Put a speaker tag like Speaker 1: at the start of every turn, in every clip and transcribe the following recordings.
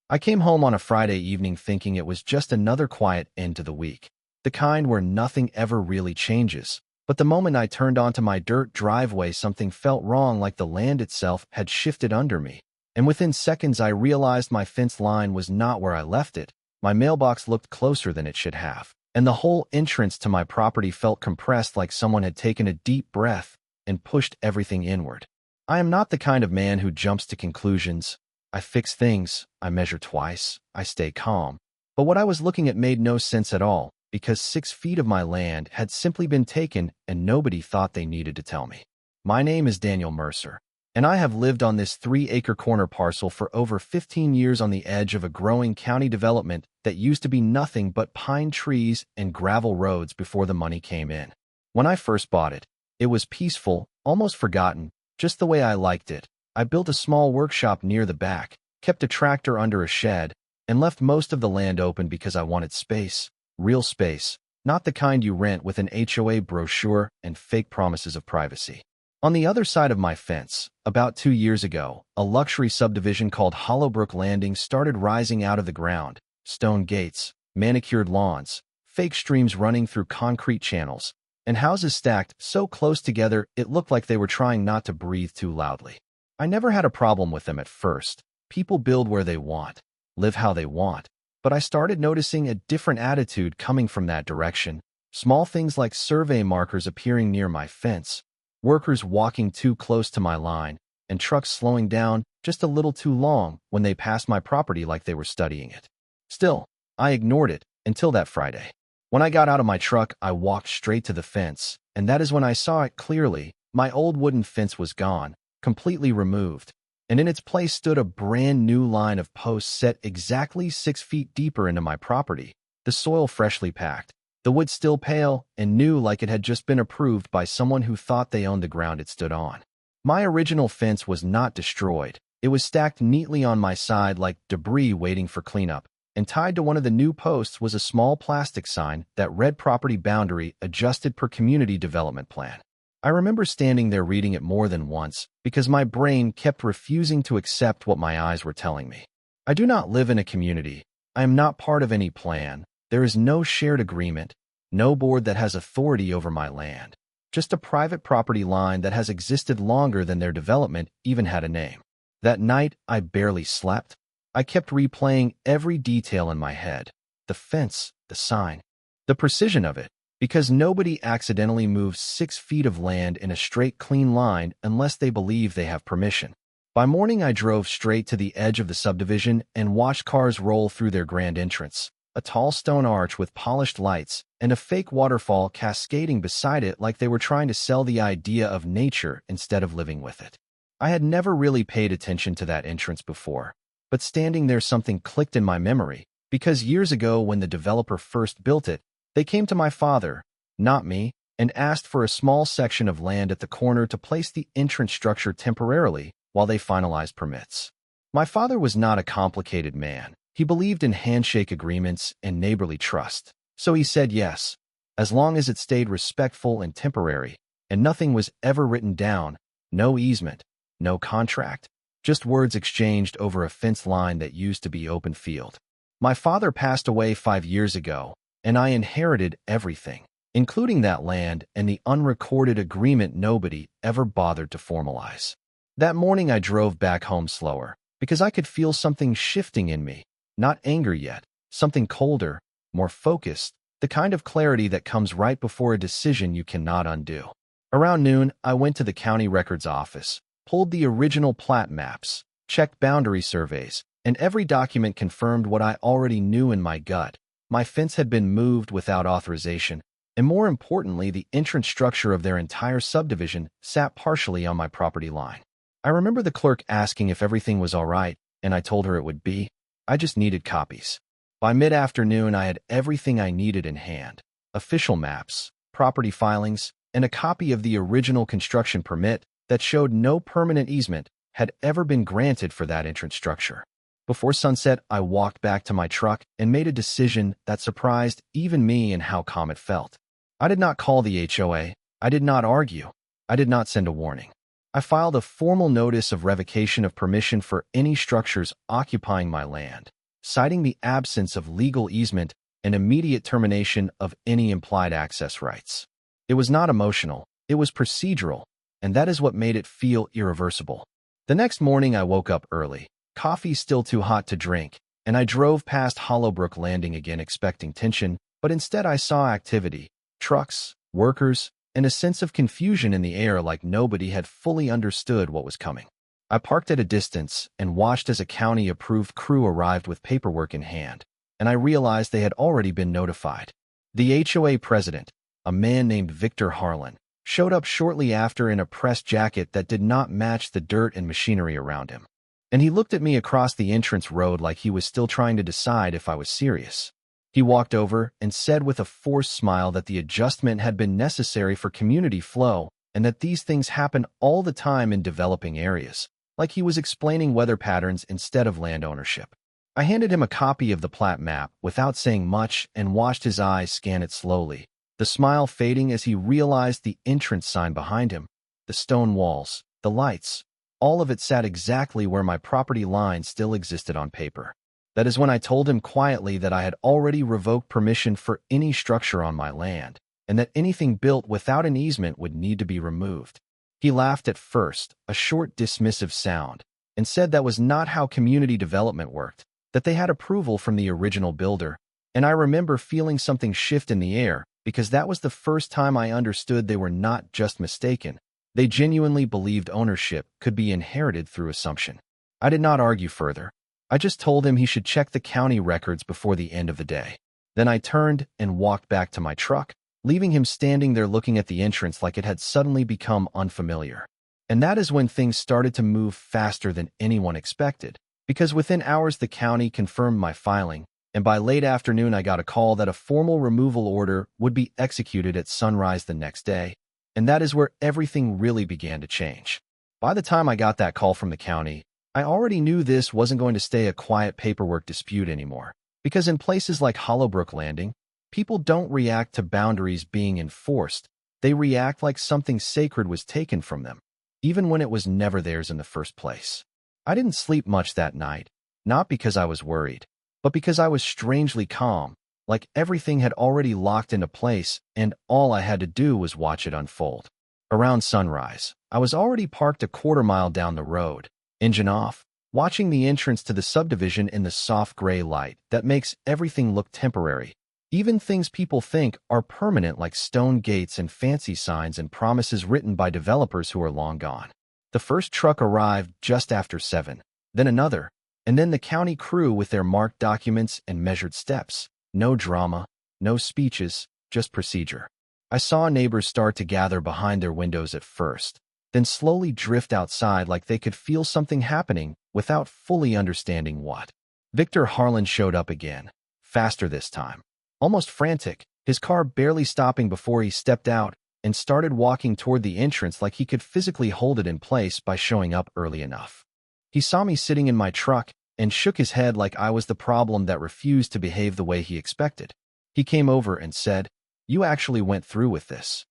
Speaker 1: I came home on a Friday evening thinking it was just another quiet end to the week, the kind where nothing ever really changes. But the moment I turned onto my dirt driveway, something felt wrong, like the land itself had shifted under me. And within seconds, I realized my fence line was not where I left it. My mailbox looked closer than it should have, and the whole entrance to my property felt compressed, like someone had taken a deep breath and pushed everything inward. I am not the kind of man who jumps to conclusions. I fix things, I measure twice, I stay calm. But what I was looking at made no sense at all, because 6 feet of my land had simply been taken and nobody thought they needed to tell me. My name is Daniel Mercer, and I have lived on this 3-acre corner parcel for over 15 years on the edge of a growing county development that used to be nothing but pine trees and gravel roads before the money came in. When I first bought it, it was peaceful, almost forgotten, just the way I liked it. I built a small workshop near the back, kept a tractor under a shed, and left most of the land open because I wanted space, real space, not the kind you rent with an HOA brochure and fake promises of privacy. On the other side of my fence, about 2 years ago, a luxury subdivision called Hollowbrook Landing started rising out of the ground. Stone gates, manicured lawns, fake streams running through concrete channels, and houses stacked so close together it looked like they were trying not to breathe too loudly. I never had a problem with them at first. People build where they want, live how they want. But I started noticing a different attitude coming from that direction. Small things like survey markers appearing near my fence, workers walking too close to my line, and trucks slowing down just a little too long when they passed my property like they were studying it. Still, I ignored it until that Friday. When I got out of my truck, I walked straight to the fence, and that is when I saw it clearly. My old wooden fence was gone, completely removed, and in its place stood a brand new line of posts set exactly 6 feet deeper into my property, the soil freshly packed, the wood still pale and new, like it had just been approved by someone who thought they owned the ground it stood on. My original fence was not destroyed. It was stacked neatly on my side like debris waiting for cleanup, and tied to one of the new posts was a small plastic sign that read "Property boundary adjusted per community development plan." I remember standing there reading it more than once because my brain kept refusing to accept what my eyes were telling me. I do not live in a community. I am not part of any plan. There is no shared agreement, no board that has authority over my land. Just a private property line that has existed longer than their development even had a name. That night, I barely slept. I kept replaying every detail in my head. The fence, the sign, the precision of it. Because nobody accidentally moves 6 feet of land in a straight, clean line unless they believe they have permission. By morning, I drove straight to the edge of the subdivision and watched cars roll through their grand entrance, a tall stone arch with polished lights and a fake waterfall cascading beside it, like they were trying to sell the idea of nature instead of living with it. I had never really paid attention to that entrance before, but standing there, something clicked in my memory, because years ago when the developer first built it, they came to my father, not me, and asked for a small section of land at the corner to place the entrance structure temporarily while they finalized permits. My father was not a complicated man. He believed in handshake agreements and neighborly trust. So he said yes, as long as it stayed respectful and temporary, and nothing was ever written down, no easement, no contract, just words exchanged over a fence line that used to be open field. My father passed away 5 years ago, and I inherited everything, including that land and the unrecorded agreement nobody ever bothered to formalize. That morning, I drove back home slower because I could feel something shifting in me, not anger yet, something colder, more focused, the kind of clarity that comes right before a decision you cannot undo. Around noon, I went to the county records office, pulled the original plat maps, checked boundary surveys, and every document confirmed what I already knew in my gut. My fence had been moved without authorization, and more importantly, the entrance structure of their entire subdivision sat partially on my property line. I remember the clerk asking if everything was all right, and I told her it would be. I just needed copies. By mid-afternoon, I had everything I needed in hand: official maps, property filings, and a copy of the original construction permit that showed no permanent easement had ever been granted for that entrance structure. Before sunset, I walked back to my truck and made a decision that surprised even me in how calm it felt. I did not call the HOA. I did not argue. I did not send a warning. I filed a formal notice of revocation of permission for any structures occupying my land, citing the absence of legal easement and immediate termination of any implied access rights. It was not emotional, it was procedural, and that is what made it feel irreversible. The next morning I woke up early, coffee still too hot to drink, and I drove past Hollowbrook Landing again expecting tension, but instead I saw activity, trucks, workers, and a sense of confusion in the air like nobody had fully understood what was coming. I parked at a distance and watched as a county-approved crew arrived with paperwork in hand, and I realized they had already been notified. The HOA president, a man named Victor Harlan, showed up shortly after in a press jacket that did not match the dirt and machinery around him. And he looked at me across the entrance road like he was still trying to decide if I was serious. He walked over and said with a forced smile that the adjustment had been necessary for community flow and that these things happen all the time in developing areas, like he was explaining weather patterns instead of land ownership. I handed him a copy of the plat map without saying much and watched his eyes scan it slowly, the smile fading as he realized the entrance sign behind him, the stone walls, the lights. All of it sat exactly where my property line still existed on paper. That is when I told him quietly that I had already revoked permission for any structure on my land, and that anything built without an easement would need to be removed. He laughed at first, a short dismissive sound, and said that was not how community development worked, that they had approval from the original builder, and I remember feeling something shift in the air, because that was the first time I understood they were not just mistaken. They genuinely believed ownership could be inherited through assumption. I did not argue further. I just told him he should check the county records before the end of the day. Then I turned and walked back to my truck, leaving him standing there looking at the entrance like it had suddenly become unfamiliar. And that is when things started to move faster than anyone expected, because within hours the county confirmed my filing, and by late afternoon I got a call that a formal removal order would be executed at sunrise the next day, and that is where everything really began to change. By the time I got that call from the county, I already knew this wasn't going to stay a quiet paperwork dispute anymore, because in places like Hollowbrook Landing, people don't react to boundaries being enforced. They react like something sacred was taken from them, even when it was never theirs in the first place. I didn't sleep much that night, not because I was worried, but because I was strangely calm, like everything had already locked into place and all I had to do was watch it unfold. Around sunrise, I was already parked a quarter-mile down the road, engine off, watching the entrance to the subdivision in the soft gray light that makes everything look temporary. Even things people think are permanent like stone gates and fancy signs and promises written by developers who are long gone. The first truck arrived just after 7, then another, and then the county crew with their marked documents and measured steps. No drama, no speeches, just procedure. I saw neighbors start to gather behind their windows at first, then slowly drift outside like they could feel something happening without fully understanding what. Victor Harlan showed up again, faster this time, almost frantic, his car barely stopping before he stepped out and started walking toward the entrance like he could physically hold it in place by showing up early enough. He saw me sitting in my truck and shook his head like I was the problem that refused to behave the way he expected. He came over and said, "You actually went through with this."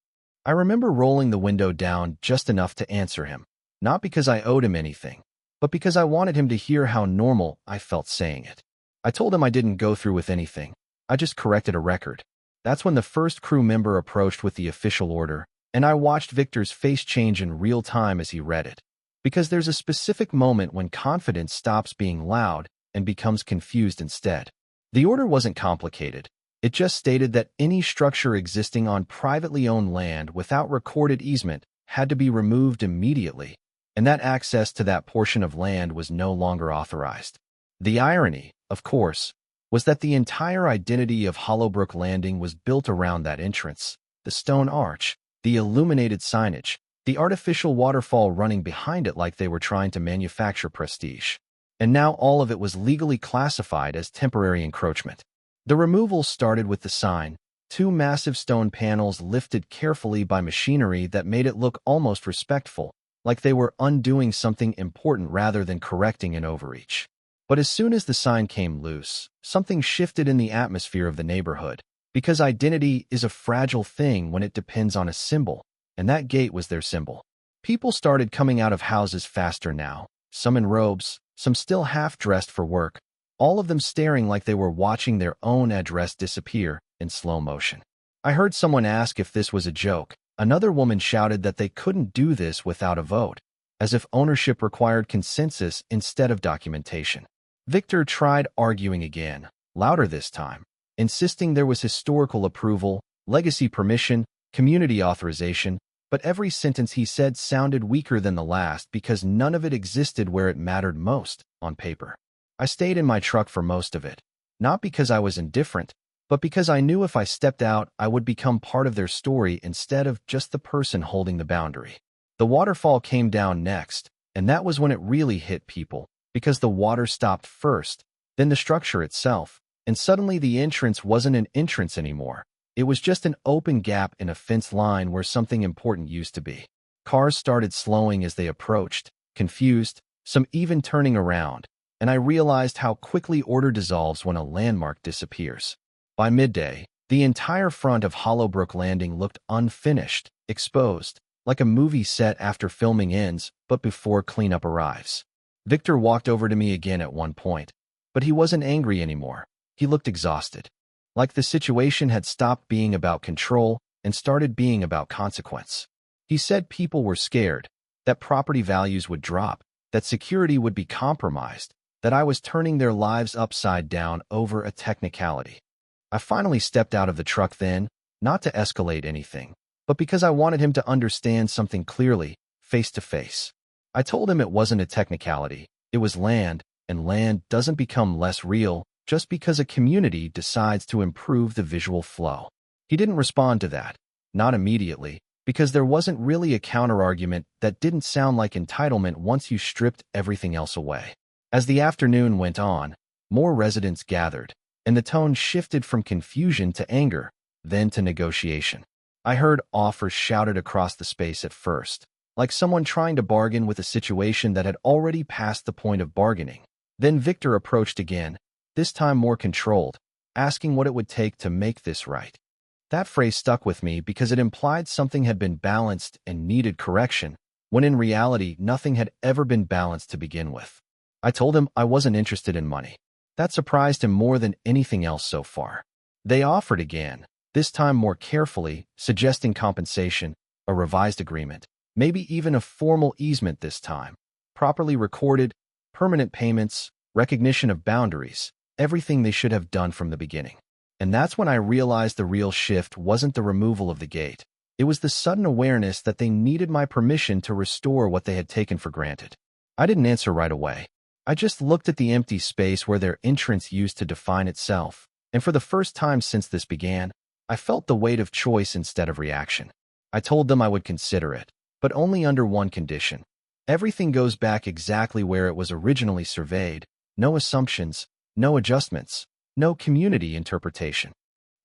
Speaker 1: I remember rolling the window down just enough to answer him, not because I owed him anything, but because I wanted him to hear how normal I felt saying it. I told him I didn't go through with anything. I just corrected a record. That's when the first crew member approached with the official order, and I watched Victor's face change in real time as he read it. Because there's a specific moment when confidence stops being loud and becomes confused instead. The order wasn't complicated. It just stated that any structure existing on privately owned land without recorded easement had to be removed immediately, and that access to that portion of land was no longer authorized. The irony, of course, was that the entire identity of Hollowbrook Landing was built around that entrance, the stone arch, the illuminated signage, the artificial waterfall running behind it like they were trying to manufacture prestige. And now all of it was legally classified as temporary encroachment. The removal started with the sign, 2 massive stone panels lifted carefully by machinery that made it look almost respectful, like they were undoing something important rather than correcting an overreach. But as soon as the sign came loose, something shifted in the atmosphere of the neighborhood, because identity is a fragile thing when it depends on a symbol, and that gate was their symbol. People started coming out of houses faster now, some in robes, some still half-dressed for work, all of them staring like they were watching their own address disappear in slow motion. I heard someone ask if this was a joke. Another woman shouted that they couldn't do this without a vote, as if ownership required consensus instead of documentation. Victor tried arguing again, louder this time, insisting there was historical approval, legacy permission, community authorization, but every sentence he said sounded weaker than the last because none of it existed where it mattered most, on paper. I stayed in my truck for most of it, not because I was indifferent, but because I knew if I stepped out, I would become part of their story instead of just the person holding the boundary. The waterfall came down next, and that was when it really hit people, because the water stopped first, then the structure itself, and suddenly the entrance wasn't an entrance anymore. It was just an open gap in a fence line where something important used to be. Cars started slowing as they approached, confused, some even turning around, and I realized how quickly order dissolves when a landmark disappears. By midday, the entire front of Hollowbrook Landing looked unfinished, exposed, like a movie set after filming ends but before cleanup arrives. Victor walked over to me again at one point, but he wasn't angry anymore. He looked exhausted, like the situation had stopped being about control and started being about consequence. He said people were scared, that property values would drop, that security would be compromised, that I was turning their lives upside down over a technicality. I finally stepped out of the truck then, not to escalate anything, but because I wanted him to understand something clearly, face to face. I told him it wasn't a technicality, it was land, and land doesn't become less real just because a community decides to improve the visual flow. He didn't respond to that, not immediately, because there wasn't really a counterargument that didn't sound like entitlement once you stripped everything else away. As the afternoon went on, more residents gathered, and the tone shifted from confusion to anger, then to negotiation. I heard offers shouted across the space at first, like someone trying to bargain with a situation that had already passed the point of bargaining. Then Victor approached again, this time more controlled, asking what it would take to make this right. That phrase stuck with me because it implied something had been balanced and needed correction, when in reality nothing had ever been balanced to begin with. I told him I wasn't interested in money. That surprised him more than anything else so far. They offered again, this time more carefully, suggesting compensation, a revised agreement, maybe even a formal easement this time, properly recorded, permanent payments, recognition of boundaries, everything they should have done from the beginning. And that's when I realized the real shift wasn't the removal of the gate. It was the sudden awareness that they needed my permission to restore what they had taken for granted. I didn't answer right away. I just looked at the empty space where their entrance used to define itself, and for the first time since this began, I felt the weight of choice instead of reaction. I told them I would consider it, but only under one condition. Everything goes back exactly where it was originally surveyed, no assumptions, no adjustments, no community interpretation.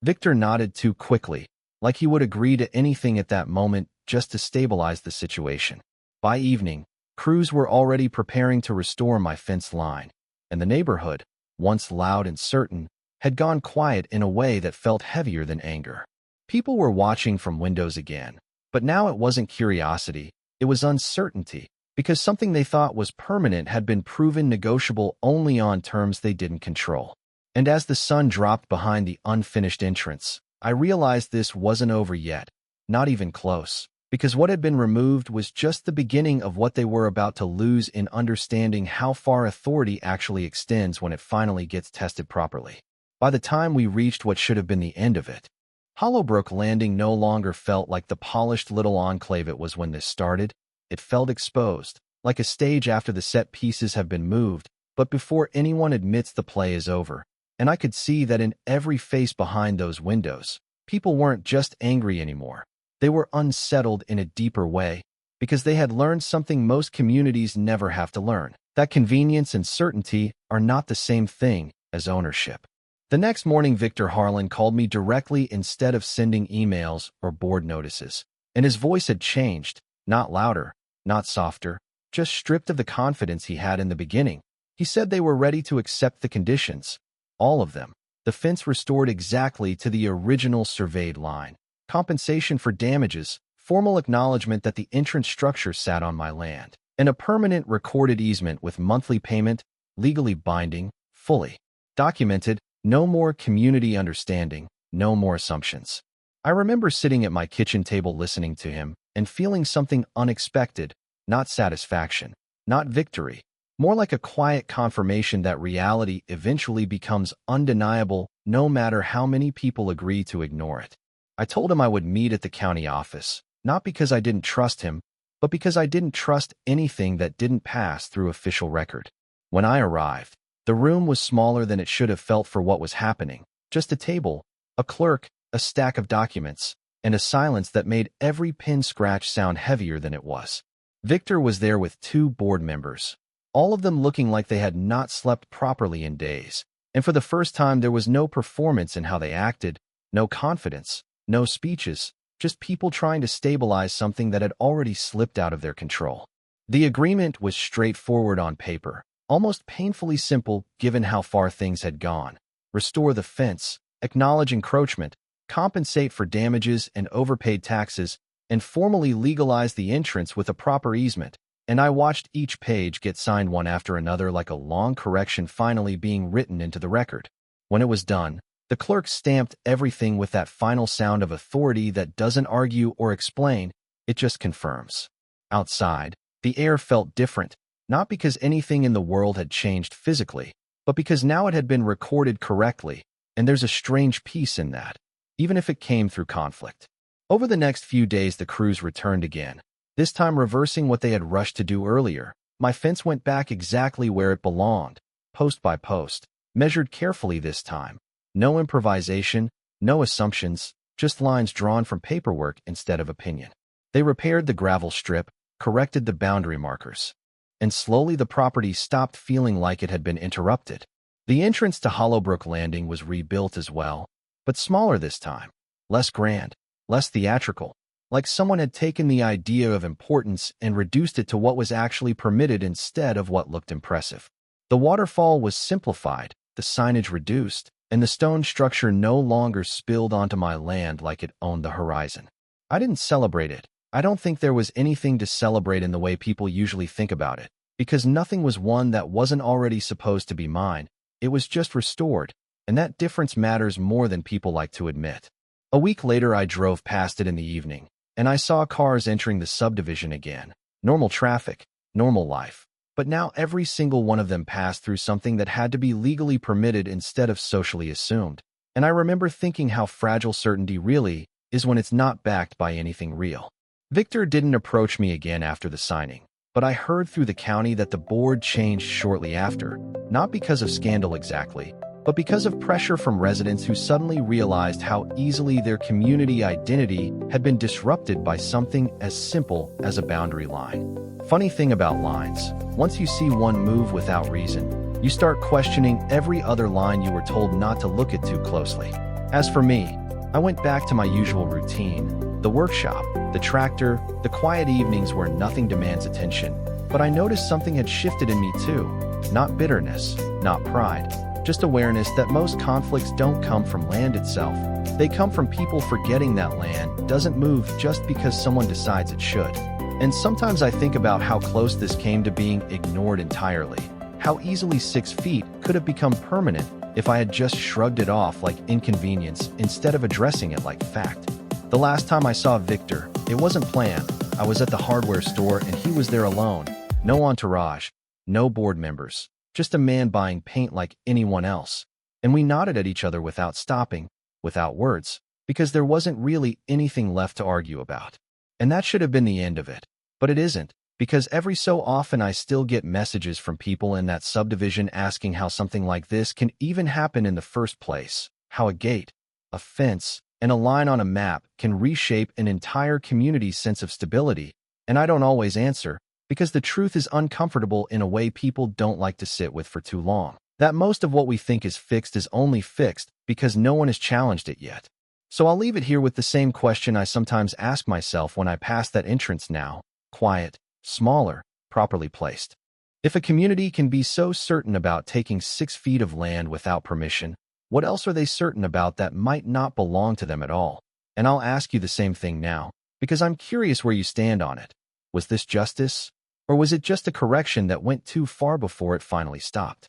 Speaker 1: Victor nodded too quickly, like he would agree to anything at that moment just to stabilize the situation. By evening, crews were already preparing to restore my fence line, and the neighborhood, once loud and certain, had gone quiet in a way that felt heavier than anger. People were watching from windows again, but now it wasn't curiosity, it was uncertainty, because something they thought was permanent had been proven negotiable only on terms they didn't control. And as the sun dropped behind the unfinished entrance, I realized this wasn't over yet, not even close, because what had been removed was just the beginning of what they were about to lose in understanding how far authority actually extends when it finally gets tested properly. By the time we reached what should have been the end of it, Hollowbrook Landing no longer felt like the polished little enclave it was when this started. It felt exposed, like a stage after the set pieces have been moved, but before anyone admits the play is over. And I could see that in every face behind those windows, people weren't just angry anymore. They were unsettled in a deeper way, because they had learned something most communities never have to learn, that convenience and certainty are not the same thing as ownership. The next morning, Victor Harlan called me directly instead of sending emails or board notices, and his voice had changed, not louder, not softer, just stripped of the confidence he had in the beginning. He said they were ready to accept the conditions, all of them, the fence restored exactly to the original surveyed line, compensation for damages, formal acknowledgement that the entrance structure sat on my land, and a permanent recorded easement with monthly payment, legally binding, fully documented, no more community understanding, no more assumptions. I remember sitting at my kitchen table listening to him and feeling something unexpected, not satisfaction, not victory, more like a quiet confirmation that reality eventually becomes undeniable no matter how many people agree to ignore it. I told him I would meet at the county office, not because I didn't trust him, but because I didn't trust anything that didn't pass through official record. When I arrived, the room was smaller than it should have felt for what was happening. Just a table, a clerk, a stack of documents, and a silence that made every pin scratch sound heavier than it was. Victor was there with 2 board members, all of them looking like they had not slept properly in days. And for the first time, there was no performance in how they acted, no confidence, no speeches, just people trying to stabilize something that had already slipped out of their control. The agreement was straightforward on paper, almost painfully simple given how far things had gone. Restore the fence, acknowledge encroachment, compensate for damages and overpaid taxes, and formally legalize the entrance with a proper easement. And I watched each page get signed one after another like a long correction finally being written into the record. When it was done, the clerk stamped everything with that final sound of authority that doesn't argue or explain, it just confirms. Outside, the air felt different, not because anything in the world had changed physically, but because now it had been recorded correctly, and there's a strange peace in that, even if it came through conflict. Over the next few days, the crews returned again, this time reversing what they had rushed to do earlier. My fence went back exactly where it belonged, post by post, measured carefully this time. No improvisation, no assumptions, just lines drawn from paperwork instead of opinion. They repaired the gravel strip, corrected the boundary markers, and slowly the property stopped feeling like it had been interrupted. The entrance to Hollowbrook Landing was rebuilt as well, but smaller this time, less grand, less theatrical, like someone had taken the idea of importance and reduced it to what was actually permitted instead of what looked impressive. The waterfall was simplified, the signage reduced, and the stone structure no longer spilled onto my land like it owned the horizon. I didn't celebrate it. I don't think there was anything to celebrate in the way people usually think about it, because nothing was one that wasn't already supposed to be mine. It was just restored, and that difference matters more than people like to admit. A week later, I drove past it in the evening, and I saw cars entering the subdivision again. Normal traffic, normal life. But now every single one of them passed through something that had to be legally permitted instead of socially assumed. And I remember thinking how fragile certainty really is when it's not backed by anything real. Victor didn't approach me again after the signing, but I heard through the county that the board changed shortly after, not because of scandal exactly, but because of pressure from residents who suddenly realized how easily their community identity had been disrupted by something as simple as a boundary line. Funny thing about lines, once you see one move without reason, you start questioning every other line you were told not to look at too closely. As for me, I went back to my usual routine, the workshop, the tractor, the quiet evenings where nothing demands attention. But I noticed something had shifted in me too. Not bitterness, not pride, just awareness that most conflicts don't come from land itself. They come from people forgetting that land doesn't move just because someone decides it should. And sometimes I think about how close this came to being ignored entirely, how easily 6 feet could have become permanent if I had just shrugged it off like inconvenience instead of addressing it like fact. The last time I saw Victor, it wasn't planned. I was at the hardware store and he was there alone. No entourage, no board members, just a man buying paint like anyone else. And we nodded at each other without stopping, without words, because there wasn't really anything left to argue about. And that should have been the end of it. But it isn't, because every so often I still get messages from people in that subdivision asking how something like this can even happen in the first place, how a gate, a fence, and a line on a map can reshape an entire community's sense of stability. And I don't always answer, because the truth is uncomfortable in a way people don't like to sit with for too long. That most of what we think is fixed is only fixed because no one has challenged it yet. So I'll leave it here with the same question I sometimes ask myself when I pass that entrance now. Quiet, smaller, properly placed. If a community can be so certain about taking 6 feet of land without permission, what else are they certain about that might not belong to them at all? And I'll ask you the same thing now. because I'm curious where you stand on it. Was this justice? Or was it just a correction that went too far before it finally stopped?